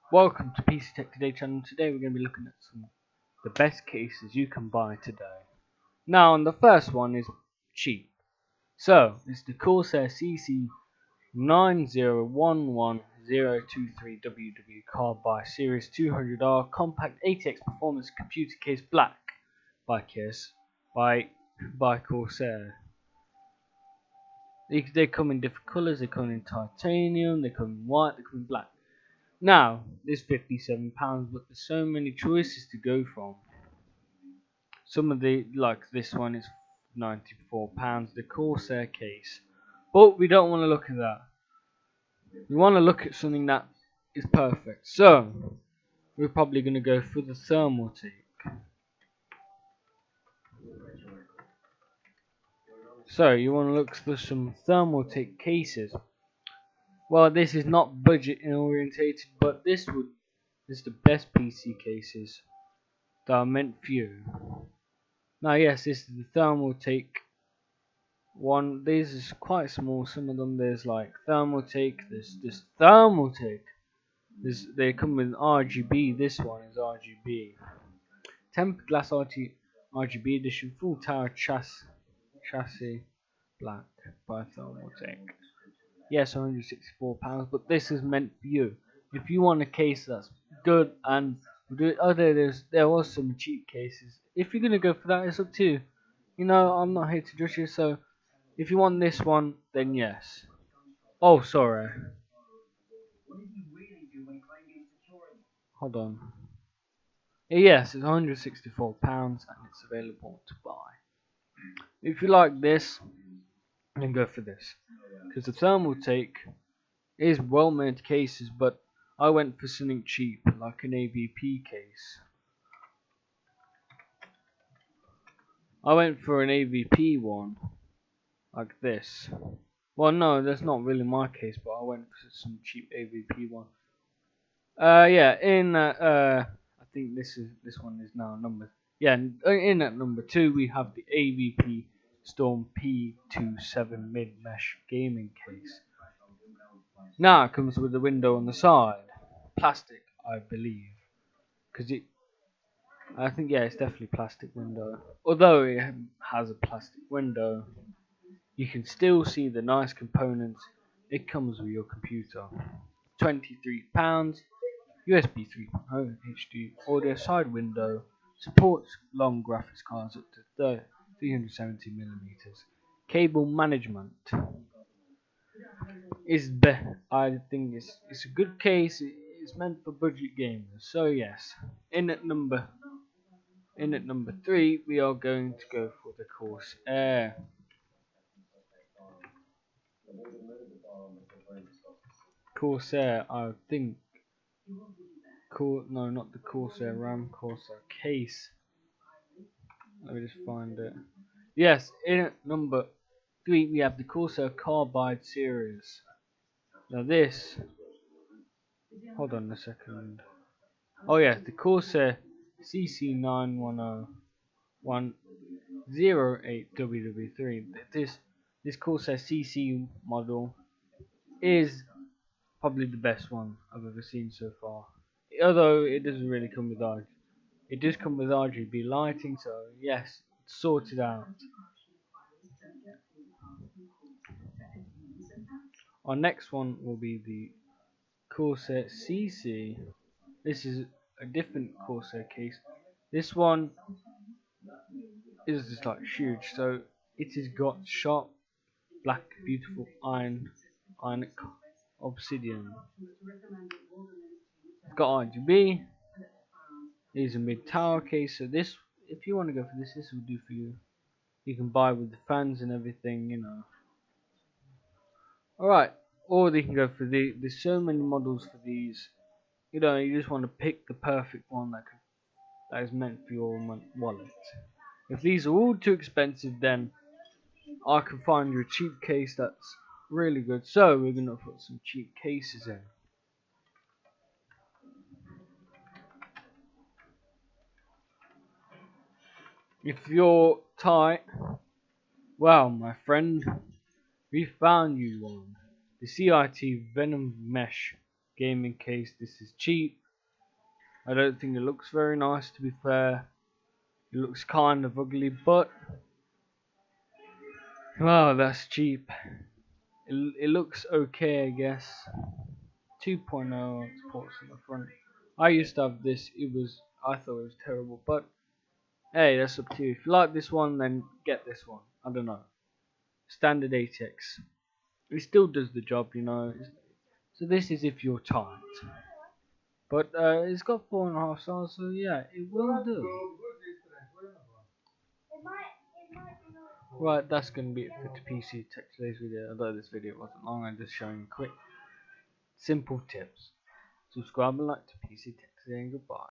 Welcome to PC Tech Today channel. Today we're going to be looking at the best cases you can buy today. Now, the first one is cheap. So, it's the Corsair CC9011023WW card by Series 200R Compact ATX Performance Computer Case Black by Corsair. They come in different colours. They come in titanium, they come in white, they come in black. Now, it's £57, but there's so many choices to go from. Some of like this one is £94, the Corsair case. But we don't want to look at that. We want to look at something that is perfect. So, we're probably going to go for the Thermaltake. So, you want to look for some Thermaltake cases. Well, this is not budget orientated, but this is the best PC cases that are meant for you. Now, yes, this is the Thermaltake one. These is quite small. Some of them there's like Thermaltake. This Thermaltake. They come with RGB. This one is RGB. Tempered glass RGB edition, full tower chassis, black by Thermaltake. Yes, £164, but this is meant for you. If you want a case that's good and there was some cheap cases. If you're gonna go for that, it's up to you. You know, I'm not here to judge you, so if you want this one, then yes. Oh, sorry. Hold on. Yes, it's £164 and it's available to buy. If you like this, then go for this. Because the Thermaltake is well-made cases, but I went for something cheap, like an AVP case. I went for an AVP one, like this. Well, no, that's not really my case, but I went for some cheap AVP one. Yeah, I think this one is now number. Yeah, in at number 2 we have the AVP Storm P27 mid mesh gaming case. Now it comes with a window on the side, plastic, I believe, because I think yeah, it's definitely plastic window. Although it has a plastic window, you can still see the nice components. It comes with your computer. £23. USB 3.0 HD audio side window, supports long graphics cards up to 370mm. Cable management I think it's a good case. It's meant for budget gamers. So yes, in at number 3 we are going to go for the Corsair. Corsair, I think. No, not the Corsair RAM, Corsair case. Let me just find it. Yes, in at number 3 we have the Corsair Carbide series. Now this, hold on a second. Oh yeah, the Corsair CC910108WW3. This Corsair CC model is probably the best one I've ever seen so far. Although it doesn't really come with RGB. It does come with RGB lighting, so yes, it's sorted out. Our next one will be the Corsair CC. This is a different Corsair case. This one is just like huge, so it has got sharp, black, beautiful iron obsidian. It's got RGB. It is a mid-tower case, so this, if you want to go for this, this will do for you. You can buy with the fans and everything, you know. Alright, or you can go for there's so many models for these. You know, you just want to pick the perfect one that is meant for your wallet. If these are all too expensive, then I can find you a cheap case that's really good. So we're gonna put some cheap cases in. If you're tight, well, my friend, we found you one. The CIT Venom Mesh gaming case. This is cheap. I don't think it looks very nice, to be fair. It looks kind of ugly, but well, that's cheap. It looks okay, I guess. 2.0 ports on the front. I used to have this. I thought it was terrible, but hey, that's up to you. If you like this one, then get this one. I don't know. Standard ATX. It still does the job, you know. So this is if you're tired. But it's got 4.5 stars, so yeah, it will do. Right, that's gonna be it for PC Tech today's video. Although this video wasn't long, I'm just showing quick, simple tips. Subscribe and like to PC Tech today, and goodbye.